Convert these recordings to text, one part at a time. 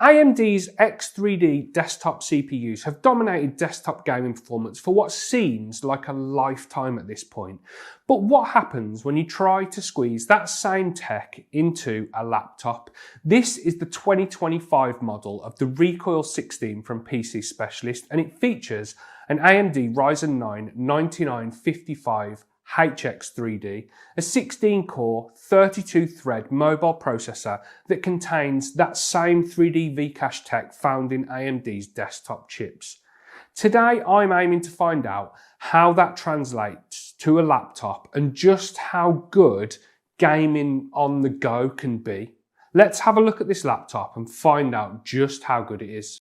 AMD's X3D desktop CPUs have dominated desktop gaming performance for what seems like a lifetime at this point. But what happens when you try to squeeze that same tech into a laptop? This is the 2025 model of the Recoil 16 from PCSpecialist, and it features an AMD Ryzen 9 9955 HX3D, a 16-core, 32-thread mobile processor that contains that same 3D V-Cache tech found in AMD's desktop chips. Today, I'm aiming to find out how that translates to a laptop and just how good gaming on the go can be. Let's have a look at this laptop and find out just how good it is.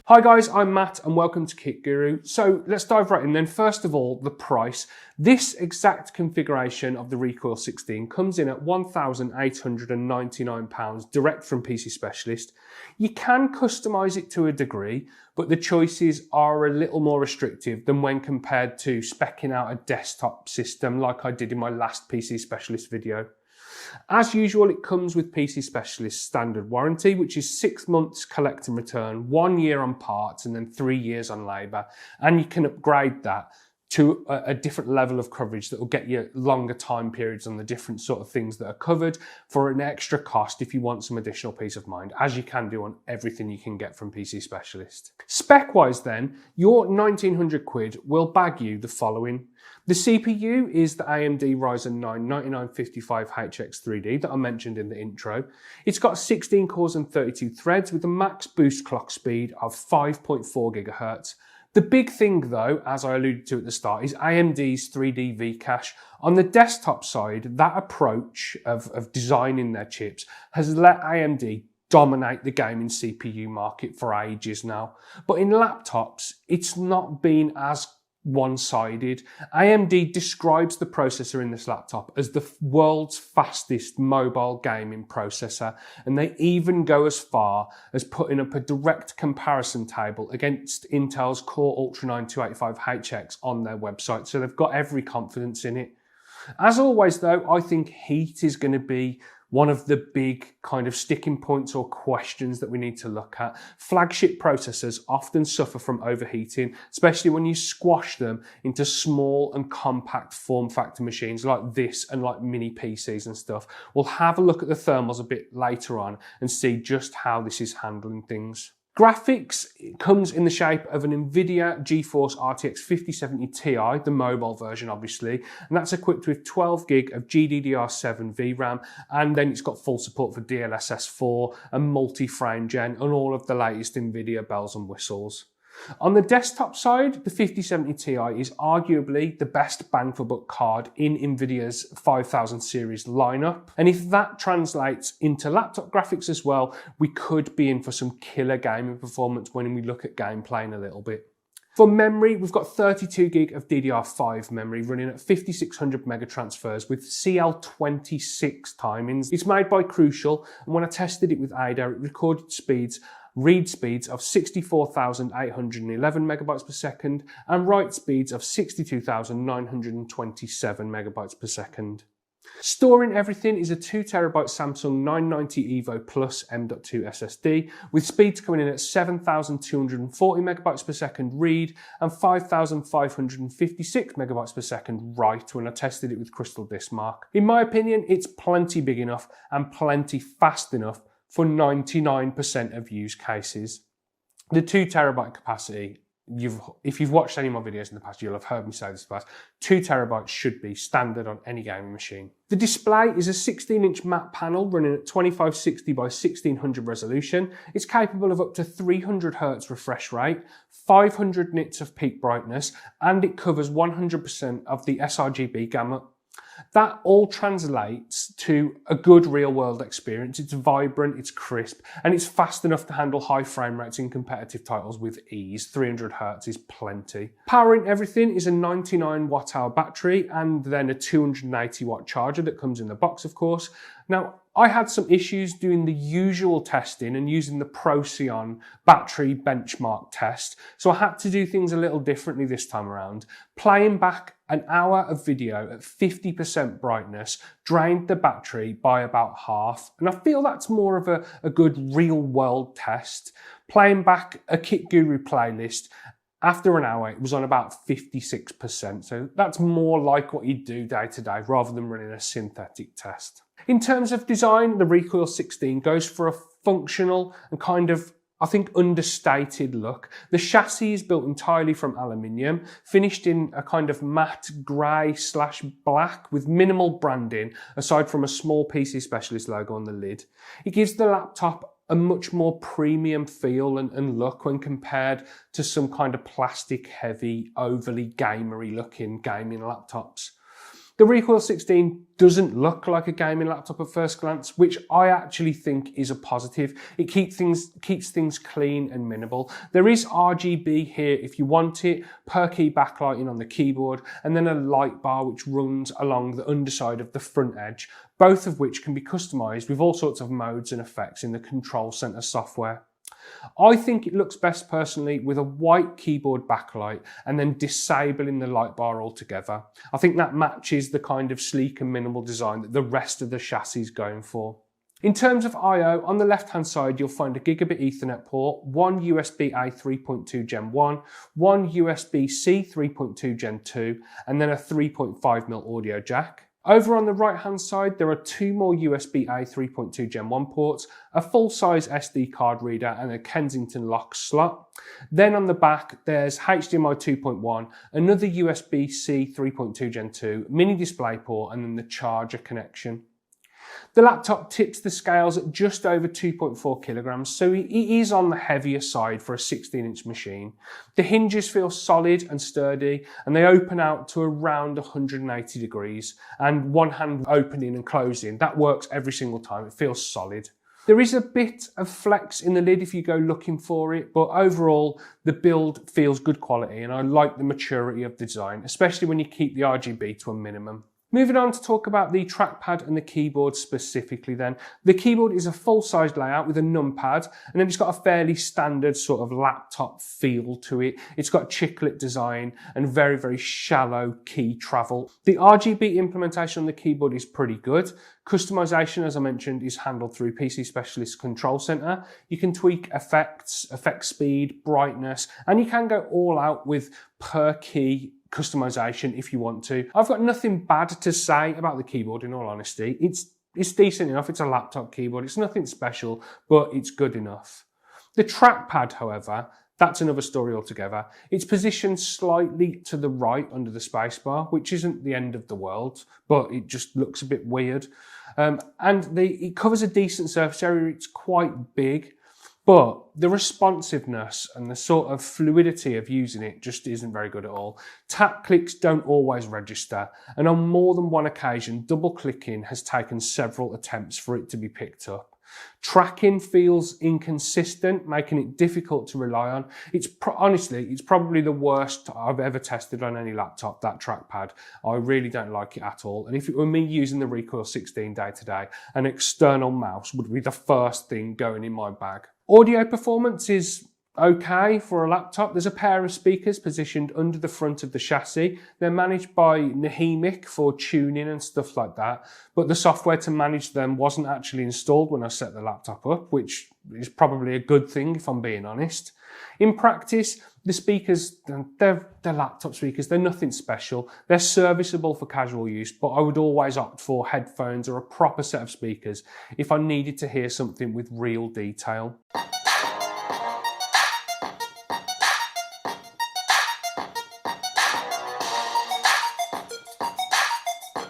Hi guys, I'm Matt and welcome to Kit Guru. So let's dive right in then. First of all, the price. This exact configuration of the Recoil 16 comes in at £1,899 direct from PCSpecialist. You can customise it to a degree, but the choices are a little more restrictive than when compared to speccing out a desktop system like I did in my last PCSpecialist video. As usual, it comes with PCSpecialist standard warranty, which is 6 months collect and return, 1 year on parts, and then 3 years on labour. And you can upgrade that to a different level of coverage that will get you longer time periods on the different sort of things that are covered for an extra cost if you want some additional peace of mind, as you can do on everything you can get from PCSpecialist. Spec-wise then, your 1900 quid will bag you the following. The CPU is the AMD Ryzen 9 9955 HX3D that I mentioned in the intro. It's got 16 cores and 32 threads with a max boost clock speed of 5.4 GHz. The big thing though, as I alluded to at the start, is AMD's 3D V-Cache. On the desktop side, that approach of designing their chips has let AMD dominate the gaming CPU market for ages now. But in laptops, it's not been as one-sided. AMD describes the processor in this laptop as the world's fastest mobile gaming processor, and they even go as far as putting up a direct comparison table against Intel's Core Ultra 9 285HX on their website, so they've got every confidence in it. As always though, I think heat is going to be one of the big kind of sticking points or questions that we need to look at. Flagship processors often suffer from overheating, especially when you squash them into small and compact form factor machines like this and like mini PCs and stuff. We'll have a look at the thermals a bit later on and see just how this is handling things. Graphics comes in the shape of an NVIDIA GeForce RTX 5070 Ti, the mobile version obviously, and that's equipped with 12 gig of GDDR7 VRAM, and then it's got full support for DLSS 4 and multi-frame gen and all of the latest NVIDIA bells and whistles. On the desktop side, the 5070 Ti is arguably the best bang for buck card in NVIDIA's 5000 series lineup. And if that translates into laptop graphics as well, we could be in for some killer gaming performance when we look at gameplay in a little bit. For memory, we've got 32 gig of DDR5 memory running at 5600 mega transfers with CL26 timings. It's made by Crucial, and when I tested it with Ada, it recorded read speeds of 64,811 megabytes per second and write speeds of 62,927 megabytes per second. Storing everything is a 2TB Samsung 990 EVO Plus M.2 SSD with speeds coming in at 7,240 megabytes per second read and 5,556 megabytes per second write when I tested it with Crystal Disk Mark. In my opinion, it's plenty big enough and plenty fast enough for 99% of use cases. The 2TB capacity, if you've watched any of my videos in the past, you'll have heard me say this past, 2TB should be standard on any gaming machine. The display is a 16-inch matte panel running at 2560 by 1600 resolution. It's capable of up to 300 Hz refresh rate, 500 nits of peak brightness, and it covers 100% of the sRGB gamut. That all translates to a good real world experience. It's vibrant, it's crisp, and it's fast enough to handle high frame rates in competitive titles with ease. 300 Hz is plenty. Powering everything is a 99 watt hour battery and then a 280 watt charger that comes in the box, of course. Now, I had some issues doing the usual testing and using the Procyon battery benchmark test, so I had to do things a little differently this time around. Playing back an hour of video at 50% brightness drained the battery by about half, and I feel that's more of a good real world test. Playing back a KitGuru playlist, after an hour, it was on about 56%, so that's more like what you'd do day to day rather than running a synthetic test. In terms of design, the Recoil 16 goes for a functional and kind of, I think, understated look. The chassis is built entirely from aluminium, finished in a kind of matte grey/black with minimal branding, aside from a small PCSpecialist logo on the lid. It gives the laptop a much more premium feel and look when compared to some kind of plastic heavy, overly gamery looking gaming laptops. The Recoil 16 doesn't look like a gaming laptop at first glance, which I actually think is a positive. It keeps things clean and minimal. There is RGB here if you want it, per key backlighting on the keyboard, and then a light bar which runs along the underside of the front edge, both of which can be customized with all sorts of modes and effects in the control center software. I think it looks best personally with a white keyboard backlight and then disabling the light bar altogether. I think that matches the kind of sleek and minimal design that the rest of the chassis is going for. In terms of I/O, on the left hand side you'll find a gigabit Ethernet port, one USB-A 3.2 Gen 1, one USB-C 3.2 Gen 2, and then a 3.5mm audio jack. Over on the right hand side, there are two more USB-A 3.2 Gen 1 ports, a full-size SD card reader and a Kensington lock slot. Then on the back, there's HDMI 2.1, another USB-C 3.2 Gen 2, mini display port, and then the charger connection. The laptop tips the scales at just over 2.4 kilograms, so it is on the heavier side for a 16-inch machine. The hinges feel solid and sturdy, and they open out to around 180 degrees, and one hand opening and closing, that works every single time. It feels solid. There is a bit of flex in the lid if you go looking for it, but overall the build feels good quality, and I like the maturity of the design, especially when you keep the RGB to a minimum. Moving on to talk about the trackpad and the keyboard specifically then. The keyboard is a full-size layout with a numpad, and then it's got a fairly standard sort of laptop feel to it. It's got chiclet design and very, very shallow key travel. The RGB implementation on the keyboard is pretty good. Customization, as I mentioned, is handled through PCSpecialist Control Center. You can tweak effects, effect speed, brightness, and you can go all out with per key customization if you want to. I've got nothing bad to say about the keyboard, in all honesty. It's decent enough. It's a laptop keyboard. It's nothing special, but it's good enough. The trackpad, however, that's another story altogether. It's positioned slightly to the right under the spacebar, which isn't the end of the world, but it just looks a bit weird. It covers a decent surface area. It's quite big. But the responsiveness and the sort of fluidity of using it just isn't very good at all. Tap clicks don't always register, and on more than one occasion, double clicking has taken several attempts for it to be picked up. Tracking feels inconsistent, making it difficult to rely on. Honestly, it's probably the worst I've ever tested on any laptop, that trackpad. I really don't like it at all. And if it were me using the Recoil 16 day to day, an external mouse would be the first thing going in my bag. Audio performance is okay for a laptop. There's a pair of speakers positioned under the front of the chassis. They're managed by Nahimic for tuning and stuff like that, but the software to manage them wasn't actually installed when I set the laptop up, which is probably a good thing if I'm being honest. In practice, the speakers, they're laptop speakers, they're nothing special. They're serviceable for casual use, but I would always opt for headphones or a proper set of speakers if I needed to hear something with real detail.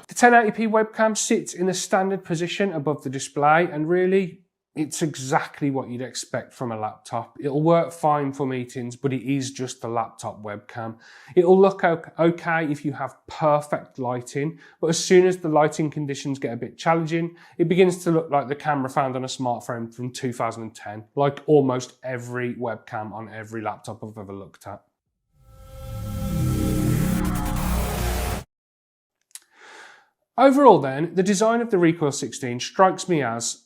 The 1080p webcam sits in a standard position above the display, and really, it's exactly what you'd expect from a laptop. It'll work fine for meetings, but it is just a laptop webcam. It'll look okay if you have perfect lighting, but as soon as the lighting conditions get a bit challenging, it begins to look like the camera found on a smartphone from 2010, like almost every webcam on every laptop I've ever looked at. Overall then, the design of the Recoil 16 strikes me as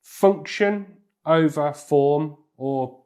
function over form, or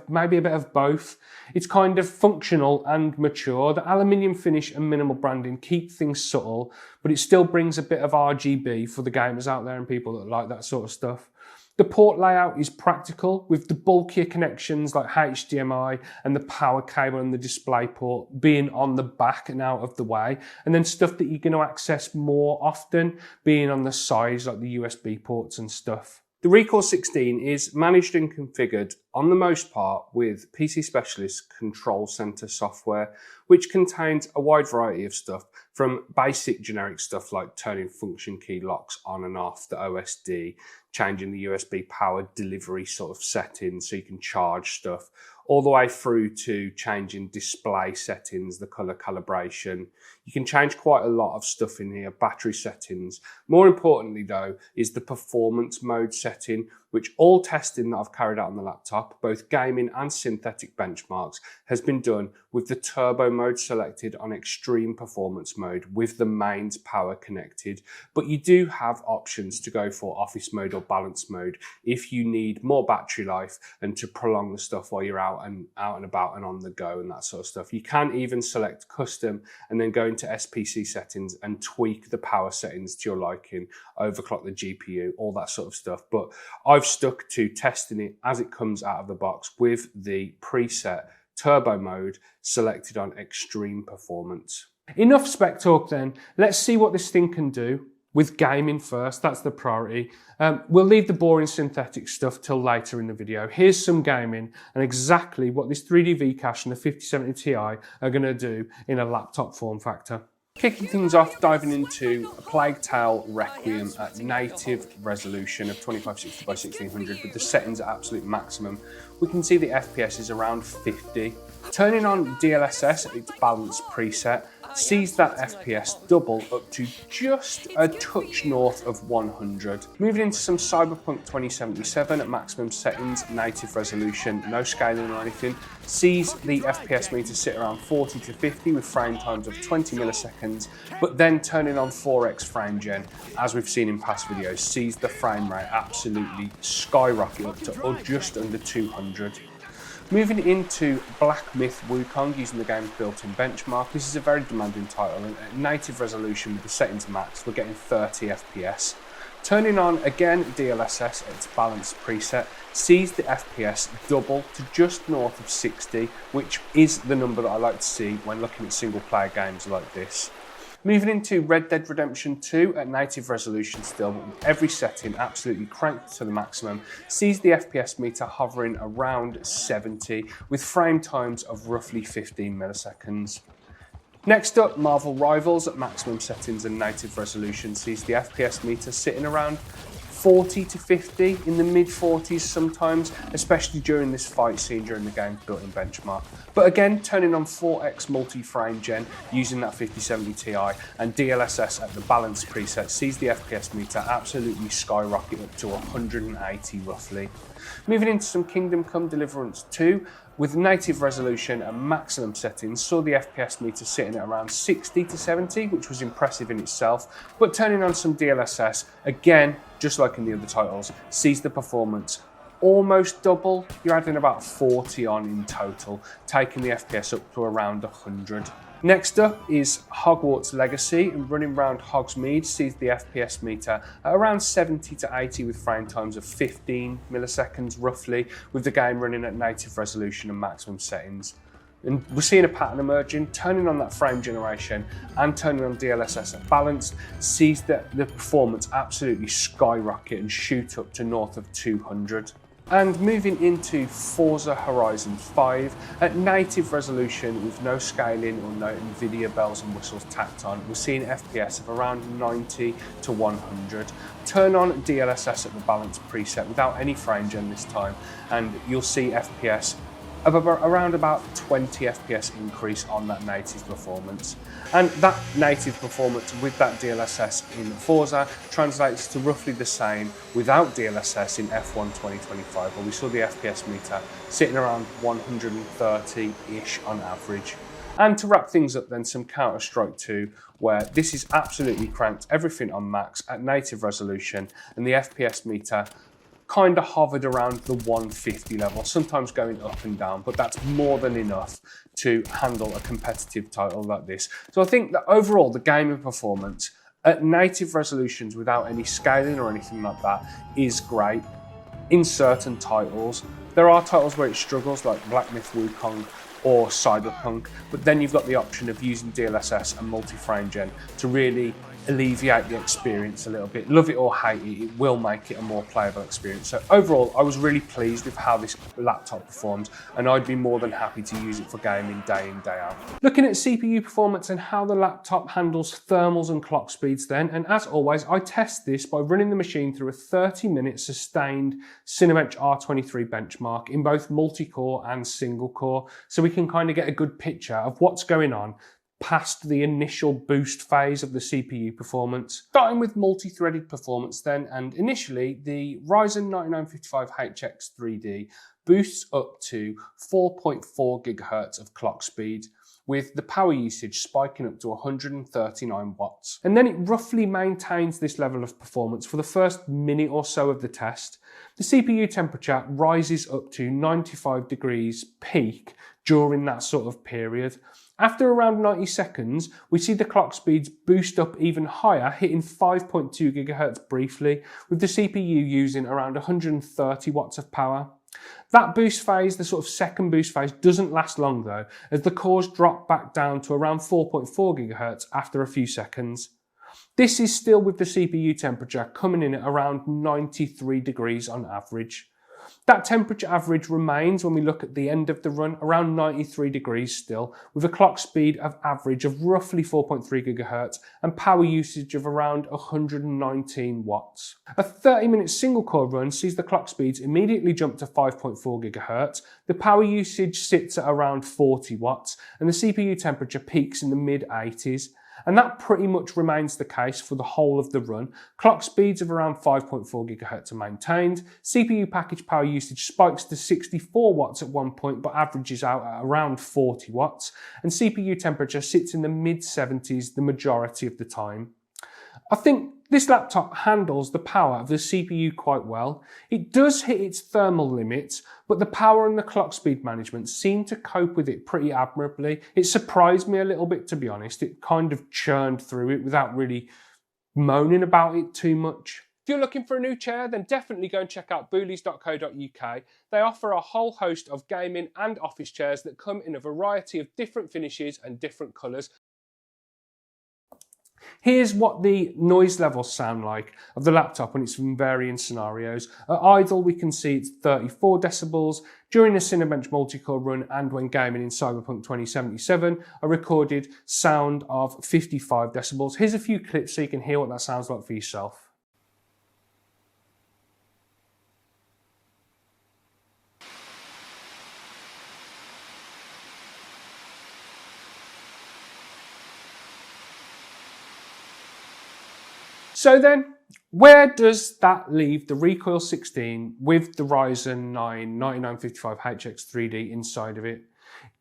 maybe a bit of both. It's kind of functional and mature. The aluminium finish and minimal branding keep things subtle, but it still brings a bit of RGB for the gamers out there and people that like that sort of stuff. The port layout is practical, with the bulkier connections like HDMI and the power cable and the display port being on the back and out of the way, and then stuff that you're going to access more often being on the sides like the USB ports and stuff. The Recoil 16 is managed and configured on the most part with PCSpecialist Control Center software, which contains a wide variety of stuff, from basic generic stuff like turning function key locks on and off, the OSD, changing the USB power delivery sort of settings so you can charge stuff, all the way through to changing display settings, the color calibration. You can change quite a lot of stuff in here, battery settings. More importantly though, is the performance mode setting, which all testing that I've carried out on the laptop, both gaming and synthetic benchmarks, has been done with the turbo mode selected on extreme performance mode with the mains power connected. But you do have options to go for office mode or balance mode if you need more battery life and to prolong the stuff while you're out and about and on the go and that sort of stuff. You can even select custom and then go into SPC settings and tweak the power settings to your liking, overclock the GPU, all that sort of stuff. But I've stuck to testing it as it comes out of the box with the preset turbo mode selected on extreme performance. Enough spec talk then. Let's see what this thing can do with gaming first. That's the priority. We'll leave the boring synthetic stuff till later in the video. Here's some gaming and exactly what this 3D V-Cache and the 5070 Ti are going to do in a laptop form factor. Kicking things off, diving into a Plague Tale Requiem at native resolution of 2560 by 1600 with the settings at absolute maximum. We can see the FPS is around 50. Turning on DLSS at its balance preset sees that FPS double up to just a touch north of 100. Moving into some Cyberpunk 2077 at maximum settings, native resolution, no scaling or anything, sees the FPS meter sit around 40 to 50 with frame times of 20 milliseconds, but then turning on 4x frame gen, as we've seen in past videos, sees the frame rate absolutely skyrocket up to just under 200. Moving into Black Myth Wukong using the game's built-in benchmark. This is a very demanding title, and at native resolution with the settings max, we're getting 30 FPS. Turning on again DLSS at its balance preset sees the FPS double to just north of 60, which is the number that I like to see when looking at single player games like this. Moving into Red Dead Redemption 2 at native resolution still, but with every setting absolutely cranked to the maximum, sees the FPS meter hovering around 70 with frame times of roughly 15 milliseconds. Next up, Marvel Rivals at maximum settings and native resolution sees the FPS meter sitting around 40 to 50, in the mid 40s sometimes, especially during this fight scene during the game's built-in benchmark. But again, turning on 4x multi-frame gen using that 5070 Ti and DLSS at the balance preset sees the FPS meter absolutely skyrocket up to 180 roughly. Moving into some Kingdom Come Deliverance 2, with native resolution and maximum settings, saw the FPS meter sitting at around 60 to 70, which was impressive in itself, but turning on some DLSS, again, just like in the other titles, sees the performance almost double. You're adding about 40 on in total, taking the FPS up to around 100. Next up is Hogwarts Legacy, and running around Hogsmeade sees the FPS meter at around 70 to 80 with frame times of 15 milliseconds roughly, with the game running at native resolution and maximum settings. And we're seeing a pattern emerging. Turning on that frame generation and turning on DLSS at balanced sees that the performance absolutely skyrocket and shoot up to north of 200. And moving into Forza Horizon 5, at native resolution with no scaling or no NVIDIA bells and whistles tacked on, we're seeing FPS of around 90 to 100. Turn on DLSS at the balance preset without any frame gen this time, and you'll see FPS of around about 20 FPS increase on that native performance. And that native performance with that DLSS in Forza translates to roughly the same without DLSS in F1 2025, where we saw the FPS meter sitting around 130-ish on average. And to wrap things up then, some Counter-Strike 2, where this is absolutely cranked everything on max at native resolution, and the FPS meter kind of hovered around the 150 level, sometimes going up and down, but that's more than enough to handle a competitive title like this. So I think that overall the gaming performance at native resolutions without any scaling or anything like that is great in certain titles. There are titles where it struggles, like Black Myth Wukong or Cyberpunk, but then you've got the option of using DLSS and multi-frame gen to really alleviate the experience a little bit. Love it or hate it, it will make it a more playable experience. So overall, I was really pleased with how this laptop performs, and I'd be more than happy to use it for gaming day in, day out. Looking at CPU performance and how the laptop handles thermals and clock speeds then, and as always, I test this by running the machine through a 30-minute sustained Cinebench R23 benchmark in both multi-core and single core, so we can kind of get a good picture of what's going on past the initial boost phase of the CPU performance. Starting with multi-threaded performance then, and initially the Ryzen 9955HX 3D boosts up to 4.4 GHz of clock speed, with the power usage spiking up to 139 watts. And then it roughly maintains this level of performance for the first minute or so of the test. The CPU temperature rises up to 95 degrees peak during that sort of period. After around 90 seconds, we see the clock speeds boost up even higher, hitting 5.2 GHz briefly, with the CPU using around 130 watts of power. That boost phase, the sort of second boost phase, doesn't last long though, as the cores drop back down to around 4.4 GHz after a few seconds. This is still with the CPU temperature coming in at around 93 degrees on average. That temperature average remains when we look at the end of the run, around 93 degrees still, with a clock speed of average of roughly 4.3 GHz and power usage of around 119 watts. A 30-minute single core run sees the clock speeds immediately jump to 5.4 GHz, the power usage sits at around 40 watts, and the CPU temperature peaks in the mid-80s. And that pretty much remains the case for the whole of the run. Clock speeds of around 5.4 GHz are maintained. CPU package power usage spikes to 64 watts at one point, but averages out at around 40 watts. And CPU temperature sits in the mid-70s the majority of the time. I think this laptop handles the power of the CPU quite well. It does hit its thermal limits, but the power and the clock speed management seem to cope with it pretty admirably. It surprised me a little bit, to be honest. It kind of churned through it without really moaning about it too much. If you're looking for a new chair, then definitely go and check out boolies.co.uk. They offer a whole host of gaming and office chairs that come in a variety of different finishes and different colours. Here's what the noise levels sound like of the laptop when it's in varying scenarios. At idle, we can see it's 34 decibels. During a Cinebench multi-core run and when gaming in Cyberpunk 2077, a recorded sound of 55 decibels. Here's a few clips so you can hear what that sounds like for yourself. So then, where does that leave the Recoil 16 with the Ryzen 9 9955HX 3D inside of it?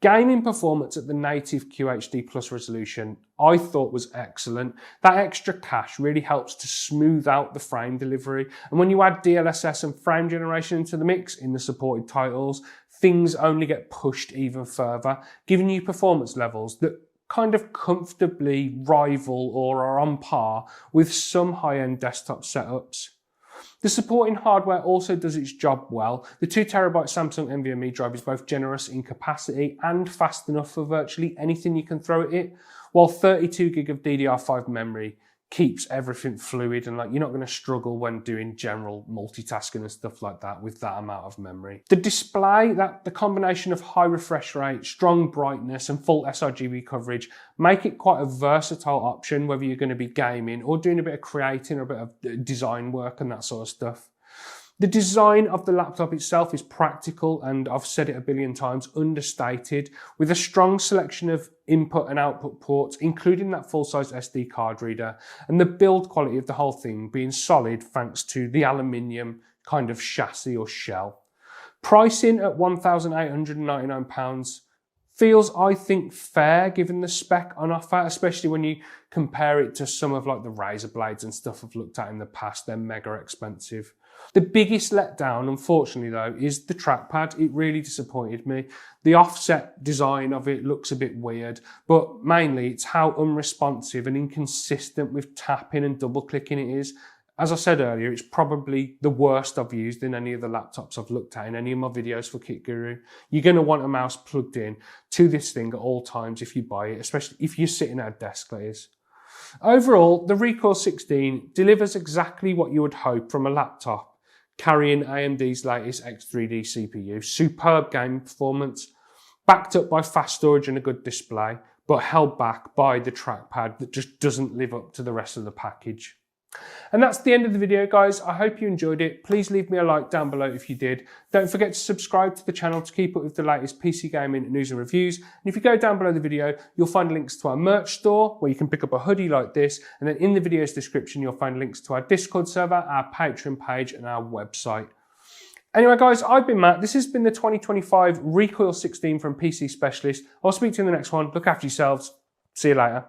Gaming performance at the native QHD Plus resolution I thought was excellent. That extra cache really helps to smooth out the frame delivery. And when you add DLSS and frame generation into the mix in the supported titles, things only get pushed even further, giving you performance levels that kind of comfortably rival or are on par with some high-end desktop setups. The supporting hardware also does its job well. The 2TB Samsung NVMe drive is both generous in capacity and fast enough for virtually anything you can throw at it, while 32GB of DDR5 memory keeps everything fluid, and like you're not going to struggle when doing general multitasking and stuff like that with that amount of memory. The display, the combination of high refresh rate, strong brightness and full sRGB coverage make it quite a versatile option whether you're going to be gaming or doing a bit of creating or a bit of design work and that sort of stuff. The design of the laptop itself is practical and, I've said it a billion times, understated, with a strong selection of input and output ports, including that full-size SD card reader, and the build quality of the whole thing being solid thanks to the aluminium kind of chassis or shell. Pricing at £1,899 feels, I think, fair given the spec on offer, especially when you compare it to some of like the Razer blades and stuff I've looked at in the past. They're mega expensive. The biggest letdown, unfortunately though, is the trackpad. It really disappointed me. The offset design of it looks a bit weird, but mainly it's how unresponsive and inconsistent with tapping and double clicking it is. As I said earlier, it's probably the worst I've used in any of the laptops I've looked at in any of my videos for KitGuru. You're going to want a mouse plugged in to this thing at all times if you buy it, especially if you're sitting at a desk, that is. Overall, the Recoil 16 delivers exactly what you would hope from a laptop carrying AMD's latest X3D CPU. Superb game performance, backed up by fast storage and a good display, but held back by the trackpad that just doesn't live up to the rest of the package. And that's the end of the video, guys. I hope you enjoyed it. Please leave me a like down below if you did. Don't forget to subscribe to the channel to keep up with the latest PC gaming news and reviews. And if you go down below the video, you'll find links to our merch store where you can pick up a hoodie like this. And then in the video's description, you'll find links to our Discord server, our Patreon page and our website. Anyway, guys, I've been Matt. This has been the 2025 Recoil 16 from PC Specialist. I'll speak to you in the next one. Look after yourselves. See you later.